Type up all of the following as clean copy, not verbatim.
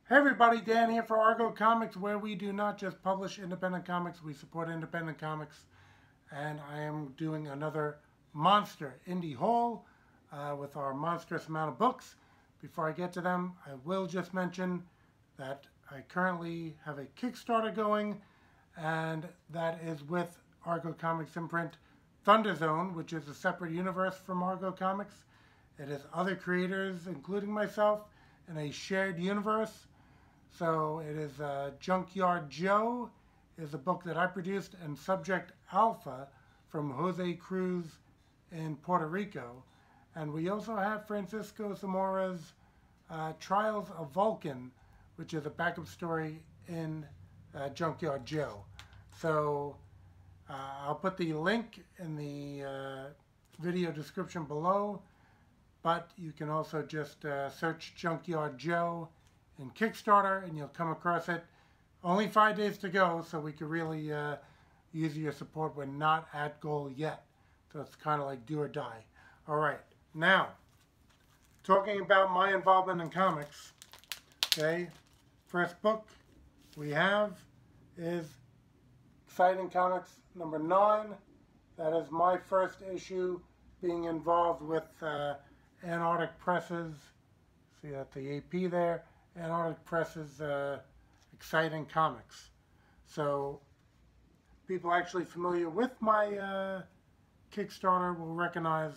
Hey everybody, Dan here for Argo Comics, where we do not just publish independent comics, we support independent comics. And I am doing another monster indie haul with our monstrous amount of books. Before I get to them, I will just mention that I currently have a Kickstarter going, and that is with Argo Comics imprint Thunder Zone, which is a separate universe from Argo Comics. It is other creators, including myself, in a shared universe. So it is Junkyard Joe is a book that I produced, and Subject Alpha from Jose Cruz in Puerto Rico. And we also have Francisco Zamora's Trials of Vulcan, which is a backup story in Junkyard Joe. So I'll put the link in the video description below, but you can also just search Junkyard Joe in Kickstarter and you'll come across it. Only 5 days to go, so we could really use your support. We're not at goal yet, so it's kind of like do or die. All right, now talking about my involvement in comics. Okay, first book we have is Exciting Comics number 9. That is my first issue being involved with Antarctic Presses. See that the AP there. Antarctic Presses Exciting Comics. So people actually familiar with my Kickstarter will recognize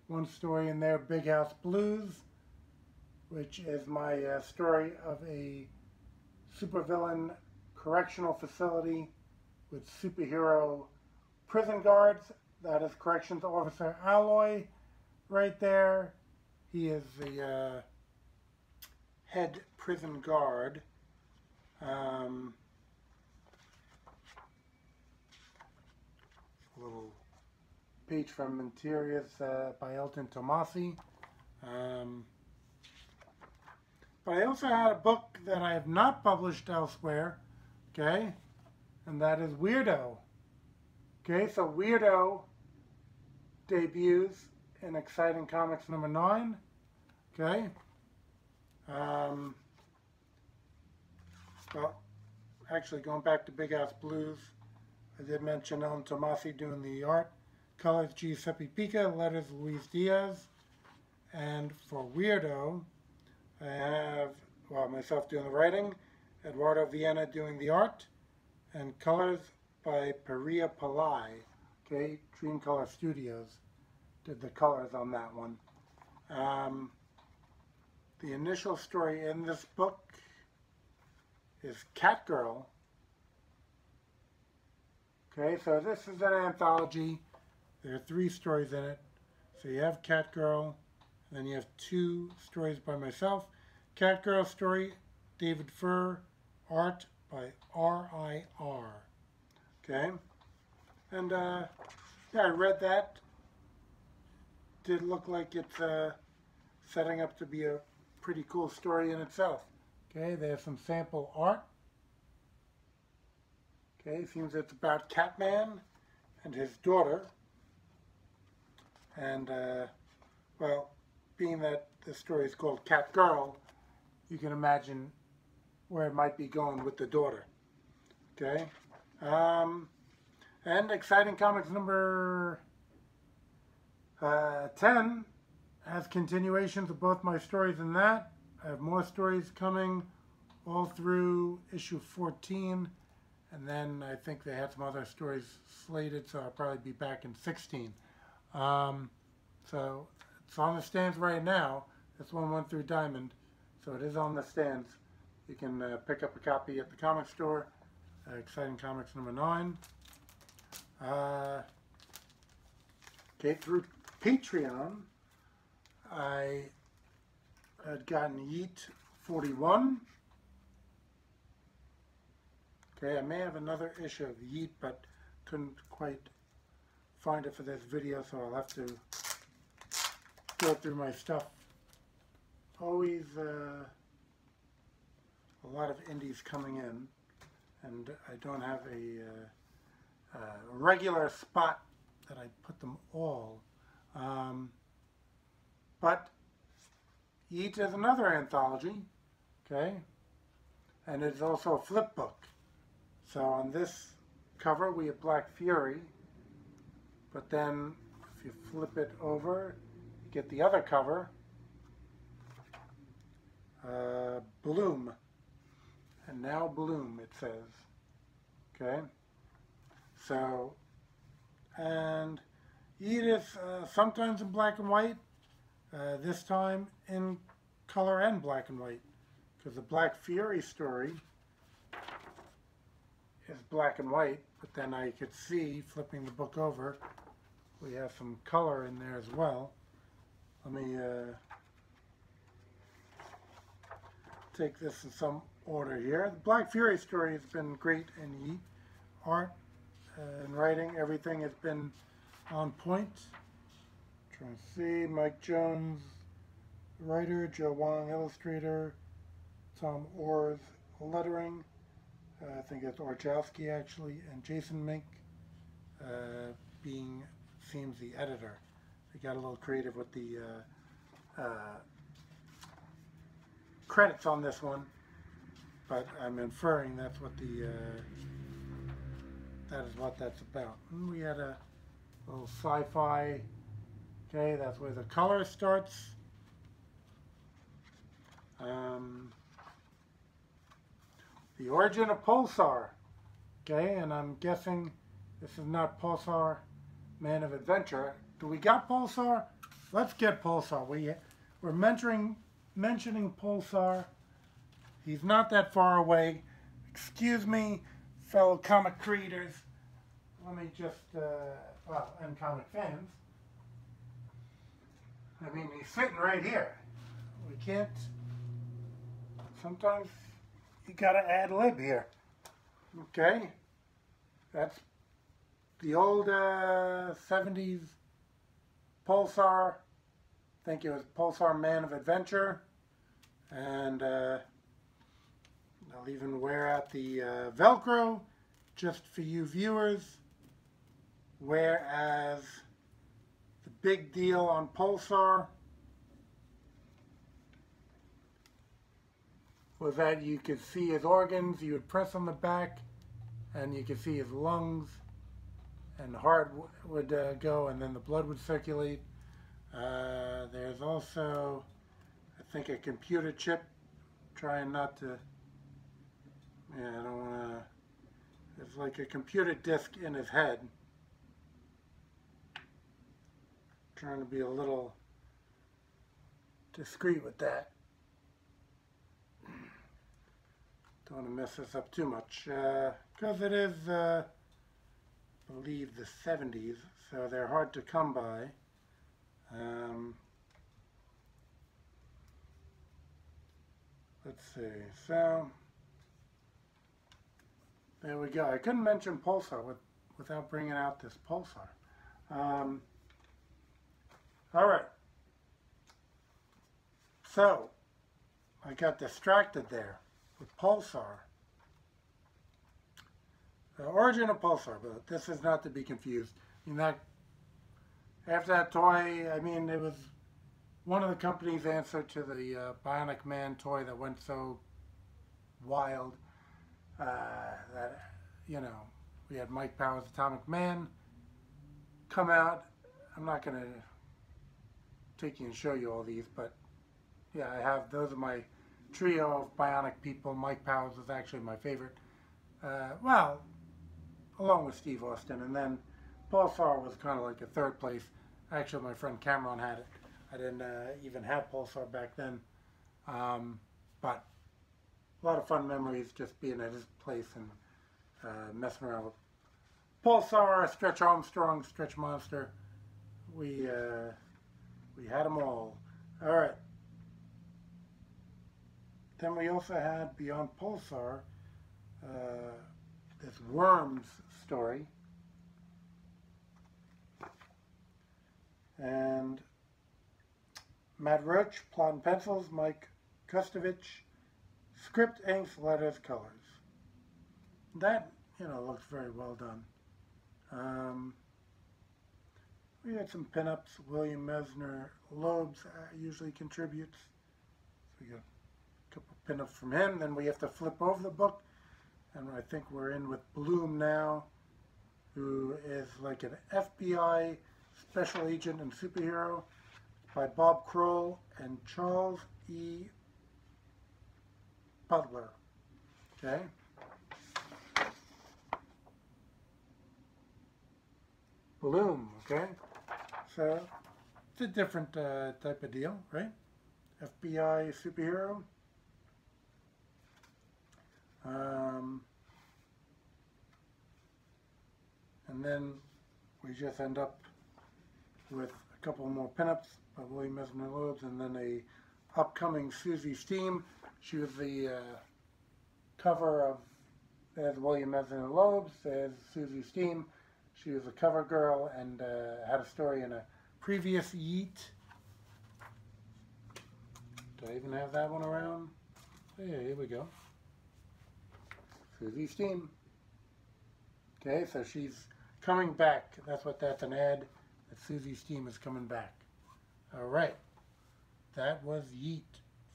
one story in there, Big House Blues, which is my story of a supervillain correctional facility with superhero prison guards. That is Corrections Officer Alloy right there. He is the head prison guard. A little page from Interiors by Elton Tomasi. But I also had a book that I have not published elsewhere, okay, and that is Weirdo. Okay, so Weirdo debuts in Exciting Comics number 9, okay. Well, actually going back to Big House Blues, I did mention Elton Tomasi doing the art. Colors Giuseppe Pica, letters Luis Diaz. And for Weirdo, I have, well, myself doing the writing, Eduardo Viena doing the art, and colors by Peria Palai. Okay, Dreamcolor Studios did the colors on that one. The initial story in this book is Catgirl. Okay, so this is an anthology. There are 3 stories in it. So you have Catgirl, and then you have 2 stories by myself. Catgirl story, David Furr, art by R.I.R. Okay, and yeah, I read that. Did look like it's setting up to be a pretty cool story in itself. Okay, there's some sample art. Okay, seems it's about Catman and his daughter. And, well, being that the story is called Catgirl, you can imagine where it might be going with the daughter. Okay, and Exciting Comics number 10 has continuations of both my stories in that. I have more stories coming all through issue 14, and then I think they had some other stories slated, so I'll probably be back in 16. So it's on the stands right now. This one went through Diamond, so it is on the stands. You can pick up a copy at the comic store. Exciting Comics number 9. Okay, through Patreon, I had gotten YEET 41. Okay, I may have another issue of YEET, but couldn't quite find it for this video, so I'll have to go through my stuff. Always a lot of indies coming in, and I don't have a regular spot that I put them all. But YEET is another anthology, okay? and it's also a flip book. So on this cover we have Black Fury, but then if you flip it over, you get the other cover, Bloom, and now Bloom it says. Okay, so, and YEET is sometimes in black and white, this time in color and black and white, because the Black Fury story is black and white, but then I could see, flipping the book over, we have some color in there as well. Let me take this in some order here. The Black Fury story has been great in YEET. Art and writing, everything has been on point. Trying to see, Mike Jones, writer, Joe Wong, illustrator, Tom Orr's lettering, I think it's Orchowski actually, and Jason Mink seems the editor. They got a little creative with the credits on this one, but I'm inferring that's what that is what that's about. And we had a little sci-fi. Okay, that's where the color starts. The origin of Pulsar. Okay, and I'm guessing this is not Pulsar, Man of Adventure. Do we got Pulsar? Let's get Pulsar. We're mentioning Pulsar. He's not that far away. Excuse me, fellow comic creators. Let me just, well, and comic fans. I mean, he's sitting right here. We can't, sometimes you gotta ad lib here. Okay? That's the old 70s Pulsar. I think it was Pulsar Man of Adventure. And I'll even wear out the Velcro just for you viewers. Whereas the big deal on Pulsar was that you could see his organs. You would press on the back and you could see his lungs, and the heart would go, and then the blood would circulate. There's also, I think, a computer chip. Trying not to, yeah, I don't want to, it's like a computer disk in his head. Trying to be a little discreet with that. Don't want to mess this up too much, because it is, I believe, the 70s, so they're hard to come by. Let's see, so there we go. I couldn't mention Pulsar without bringing out this Pulsar. All right, so I got distracted there with Pulsar. The origin of Pulsar, but this is not to be confused. I mean, that after that toy, I mean, it was one of the company's answer to the Bionic Man toy that went so wild that, you know, we had Mike Powers' Atomic Man come out. I'm not going to take you and show you all these, but yeah, I have, those are my trio of bionic people. Mike Powers is actually my favorite. Well, along with Steve Austin, and then Pulsar was kind of like a third place. Actually, my friend Cameron had it. I didn't even have Pulsar back then, but a lot of fun memories just being at his place and messing around with Pulsar, Stretch Armstrong, Stretch Monster. We had them all. All right. Then we also had, beyond Pulsar, this Worms story. And Matt Roach, plot and pencils, Mike Kustovich, script, inks, letters, colors. That, you know, looks very well done. We had some pinups. William Mesner Loebs usually contributes. So we got a couple pinups from him. Then we have to flip over the book, and I think we're in with Bloom now, who is like an FBI special agent and superhero, by Bob Kroll and Charles E. Butler. Okay. Bloom. Okay. So it's a different type of deal, right? FBI superhero. And then we just end up with a couple more pinups by William Mesner Loebs, and then a upcoming Susie Steam. She was the cover of, there's William Mesner Loebs, there's Susie Steam. She was a cover girl and had a story in a previous YEET. Do I even have that one around? Yeah, here we go. Susie Steam. Okay, so she's coming back. That's an ad that Susie Steam is coming back. All right. That was YEET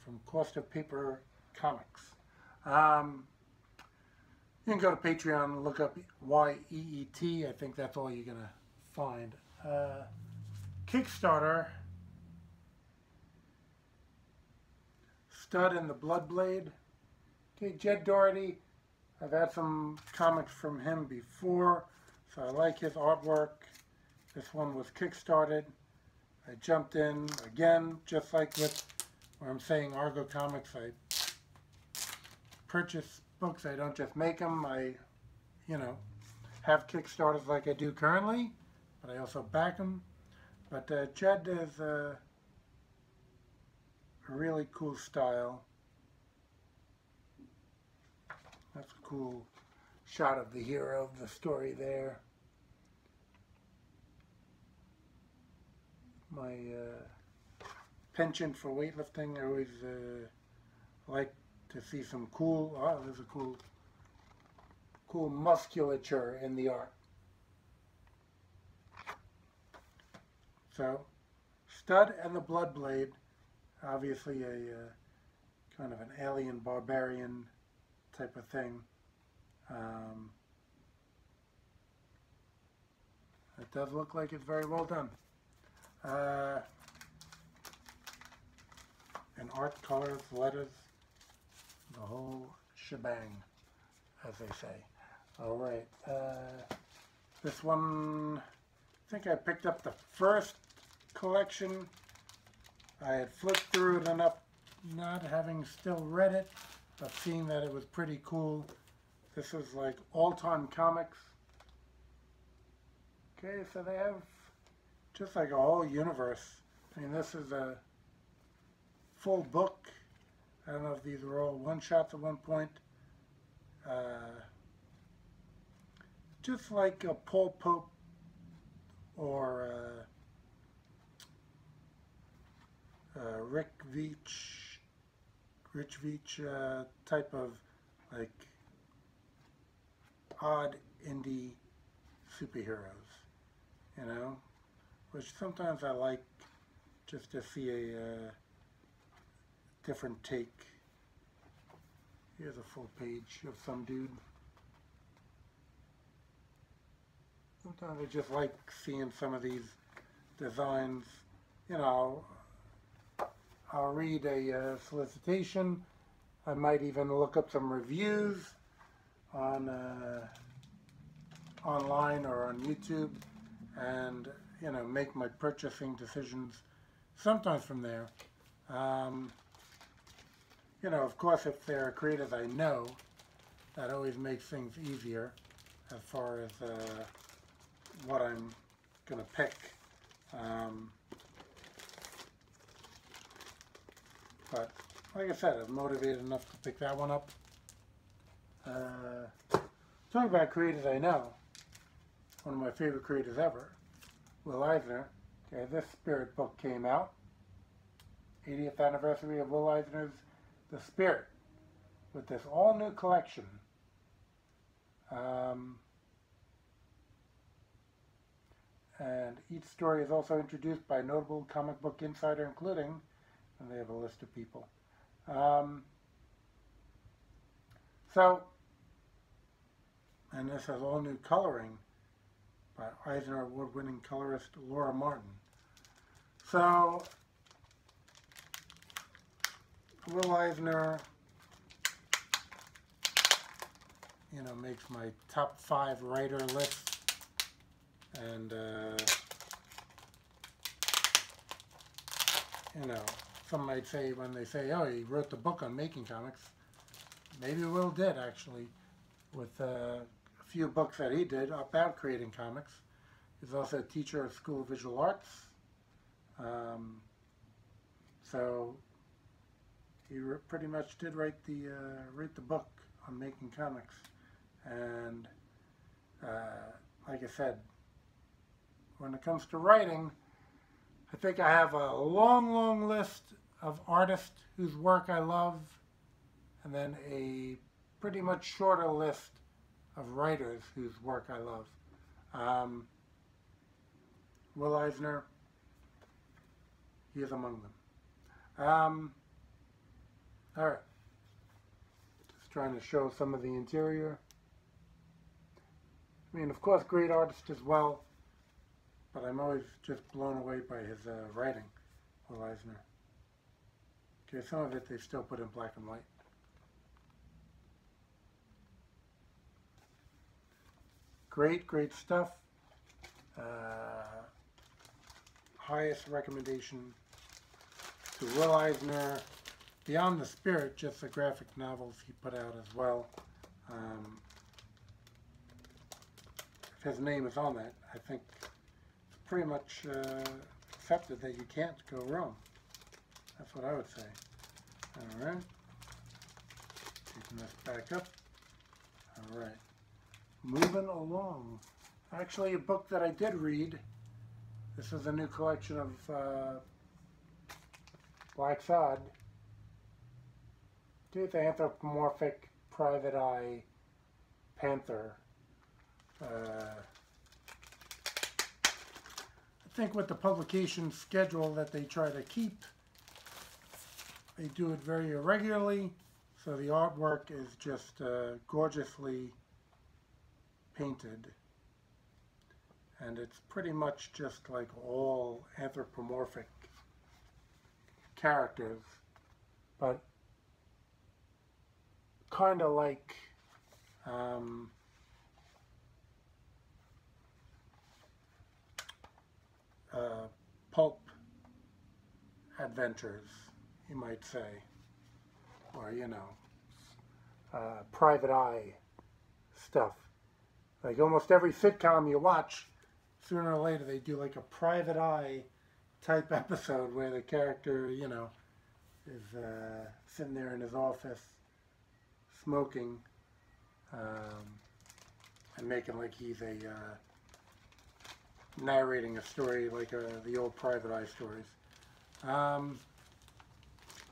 from Cost of Paper Comics. You can go to Patreon and look up YEET. I think that's all you're going to find. Kickstarter. Stud and the Bloodblade. Okay, Jed Doherty. I've had some comics from him before, so I like his artwork. This one was kickstarted. I jumped in again, just like with where I'm saying Argo Comics. I purchase books. I don't just make them. I, have Kickstarters like I do currently, but I also back them. But Jed is a really cool style. That's a cool shot of the hero of the story there. My penchant for weightlifting, I always like to see some cool, there's a cool musculature in the art. So, Stud and the Bloodblade, obviously a kind of an alien barbarian type of thing. It does look like it's very well done. And art, colors, letters, the whole shebang, as they say. All right. This one, I think I picked up the first collection. I had flipped through it enough, not having still read it, but seeing that it was pretty cool. This is like all-time comics. Okay, so they have just like a whole universe. I mean, this is a full book. I don't know if these were all one-shots at one point. Just like a Paul Pope or Rich Veitch type of like odd indie superheroes, which sometimes I like just to see a different take. Here's a full page of some dude. Sometimes I just like seeing some of these designs. I'll read a solicitation. I might even look up some reviews on online or on YouTube, and make my purchasing decisions sometimes from there. Of course, if there are creators I know, that always makes things easier as far as what I'm going to pick. But like I said, I'm motivated enough to pick that one up. Talking about creators I know, one of my favorite creators ever, Will Eisner. Okay, this Spirit book came out. 80th anniversary of Will Eisner's The Spirit, with this all-new collection. And each story is also introduced by a notable comic book insider, including, and they have a list of people. So, and this has all new coloring by Eisner Award-winning colorist Laura Martin. So, Will Eisner, you know, makes my top 5 writer list, and you know, some might say when they say, oh, he wrote the book on making comics, maybe Will did actually, with a few books that he did about creating comics. He's also a teacher at School of Visual Arts. So he pretty much did write the book on making comics. And like I said, when it comes to writing, I think I have a long list of artists whose work I love, and then a pretty much shorter list of writers whose work I love. Will Eisner, he is among them. All right, just trying to show some of the interior. I mean, of course, great artist as well, but I'm always just blown away by his writing, Will Eisner. Okay, some of it they still put in black and white. Great stuff. Highest recommendation to Will Eisner. Beyond the Spirit, just the graphic novels he put out as well. If his name is on that, I think it's pretty much accepted that you can't go wrong. That's what I would say. All right. Taking this back up. All right. Moving along. Actually, a book that I did read. This is a new collection of Black Sod. It's an anthropomorphic private eye panther. I think with the publication schedule that they try to keep, they do it very irregularly, so the artwork is just gorgeously painted, and it's pretty much just like all anthropomorphic characters, but kind of like pulp adventures, you might say, or, you know, private eye stuff. Like almost every sitcom you watch, sooner or later they do like a private eye type episode where the character, you know, is sitting there in his office smoking and making like he's a narrating a story like the old private eye stories.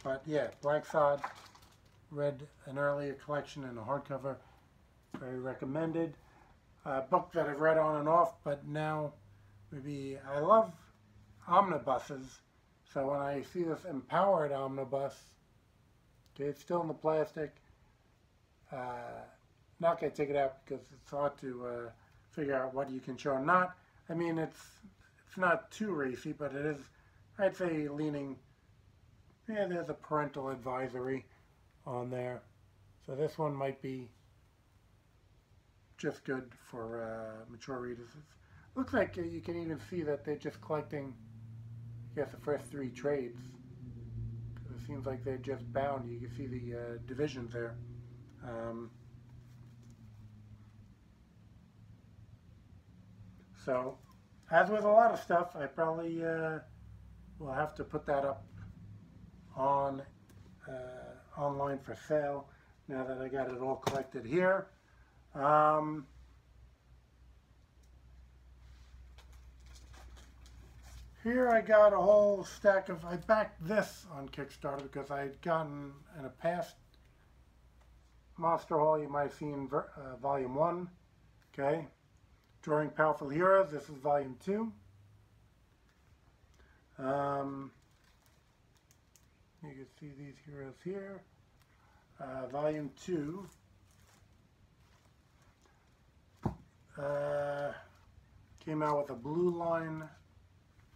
But yeah, Black Sod, read an earlier collection in a hardcover, very recommended. A book that I've read on and off, but now maybe I love omnibuses, so when I see this empowered omnibus, okay, it's still in the plastic, not going to take it out because it's hard to figure out what you can show and not. I mean, it's not too racy, but it is, I'd say, leaning, yeah, there's a parental advisory on there. So this one might be just good for mature readers. It looks like you can even see that they're just collecting, I guess, the first 3 trades. It seems like they're just bound. You can see the divisions there. So, as with a lot of stuff, I probably will have to put that up on online for sale now that I got it all collected here. Here I got a whole stack of, I backed this on Kickstarter because I had gotten in a past Monster Haul, you might have seen Volume 1, okay? Drawing Powerful Heroes, this is Volume 2. You can see these heroes here. Volume 2 came out with a blue line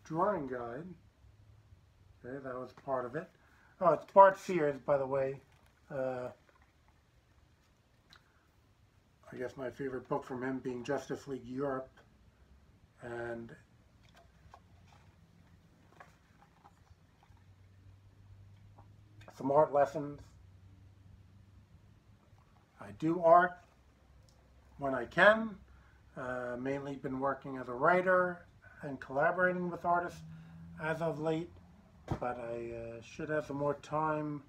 drawing guide. Okay, that was part of it. Oh, it's Bart Sears, by the way. I guess my favorite book from him being Justice League Europe. And some art lessons. I do art when I can. Mainly been working as a writer and collaborating with artists as of late, but I should have some more time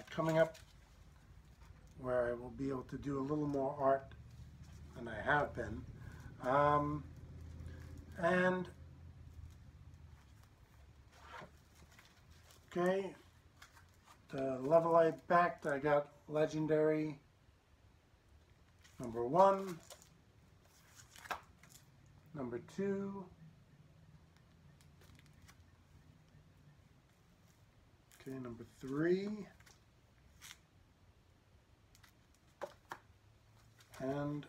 coming up where I will be able to do a little more art than I have been. And okay, the level I backed, I got Legendary number 1, number 2, okay, number 3, and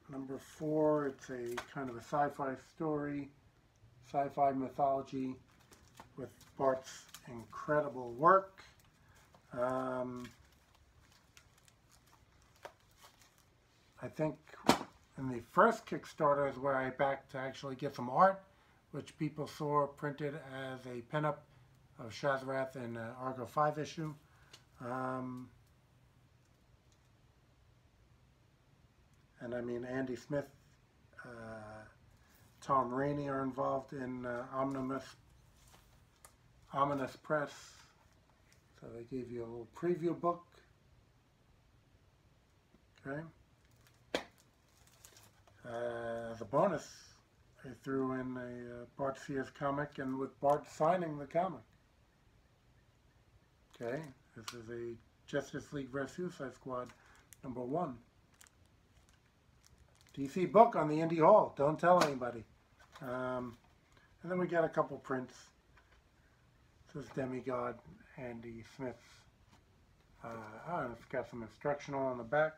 number 4. It's a kind of a sci-fi story, sci-fi mythology with Bart's incredible work. I think in the first Kickstarter is where I backed to actually get some art, which people saw printed as a pinup of Shazarath in Argo 5 issue. And I mean, Andy Smith, Tom Rainey are involved in Ominous Press. So they gave you a little preview book. Okay. As a bonus, I threw in a Bart Sears comic, and with Bart signing the comic. Okay, this is a Justice League vs. Suicide Squad number 1. DC book on the Indie Hall. Don't tell anybody. And then we got a couple prints. This is Demigod, Andy Smith's. It's got some instructional on the back.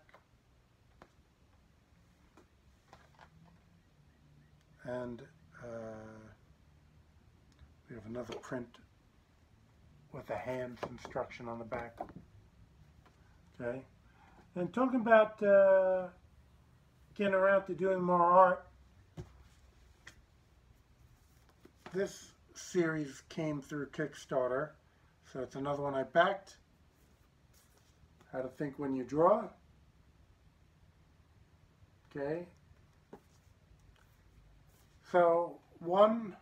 And we have another print with a hand instruction on the back. Okay. And talking about getting around to doing more art, this series came through Kickstarter, so it's another one I backed. How to Think When You Draw. Okay. So, 1,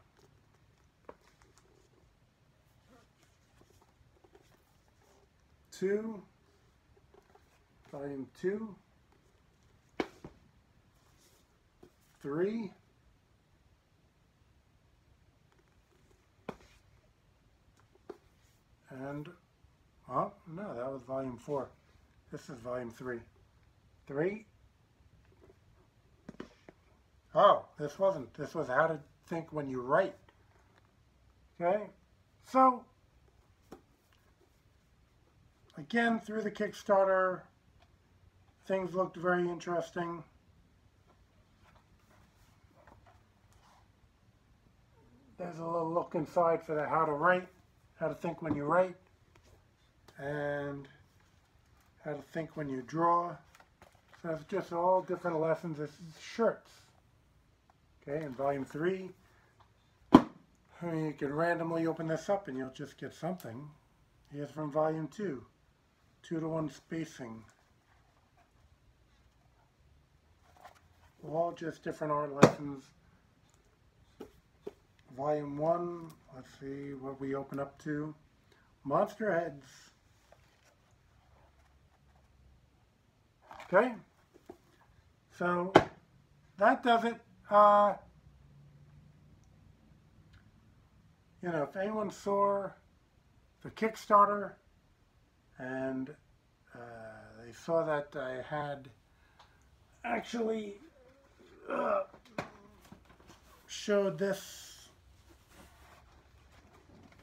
2, volume 2, 3, and, oh, no, that was volume 4. This is volume 3. 3. Oh, this wasn't. This was How to Think When You Write. Okay? So, again, through the Kickstarter, things looked very interesting. There's a little look inside for the How to Write, How to Think When You Write, and How to Think When You Draw. So it's just all different lessons. This is shirts. Okay, in volume 3, you can randomly open this up and you'll just get something. Here's from volume 2, 2-to-1 spacing. All just different art lessons. Volume 1, let's see what we open up to. Monster Heads. Okay, so that does it. You know, if anyone saw the Kickstarter and they saw that I had actually showed this,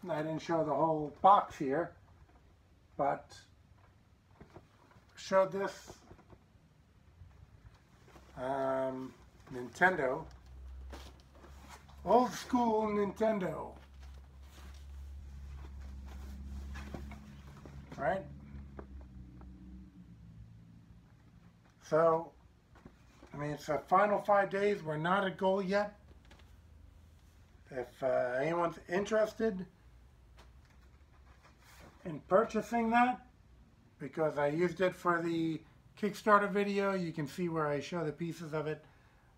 I didn't show the whole box here, but showed this. Nintendo. Old school Nintendo. Right? So, I mean, it's the final 5 days. We're not at goal yet. If anyone's interested in purchasing that, because I used it for the Kickstarter video, you can see where I show the pieces of it.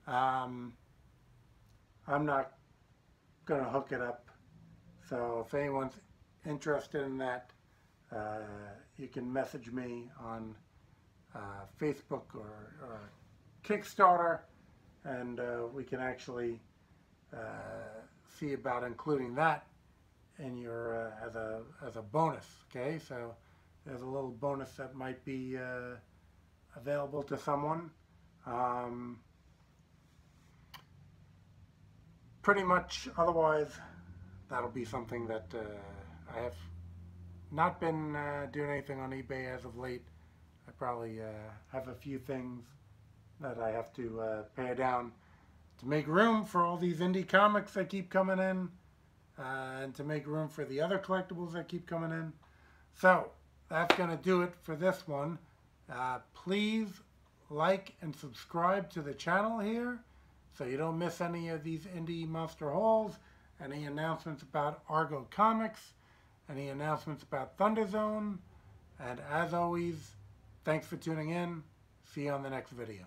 I'm not going to hook it up. So if anyone's interested in that, you can message me on Facebook or Kickstarter, and we can actually see about including that in your as a bonus. Okay, so there's a little bonus that might be available to someone. Pretty much, otherwise, that'll be something that I have not been doing anything on eBay as of late. I probably have a few things that I have to pare down to make room for all these indie comics that keep coming in, and to make room for the other collectibles that keep coming in. So that's going to do it for this one. Please like and subscribe to the channel here so you don't miss any of these indie monster hauls, any announcements about Argo Comics, any announcements about Thunder Zone. And as always, thanks for tuning in. See you on the next video.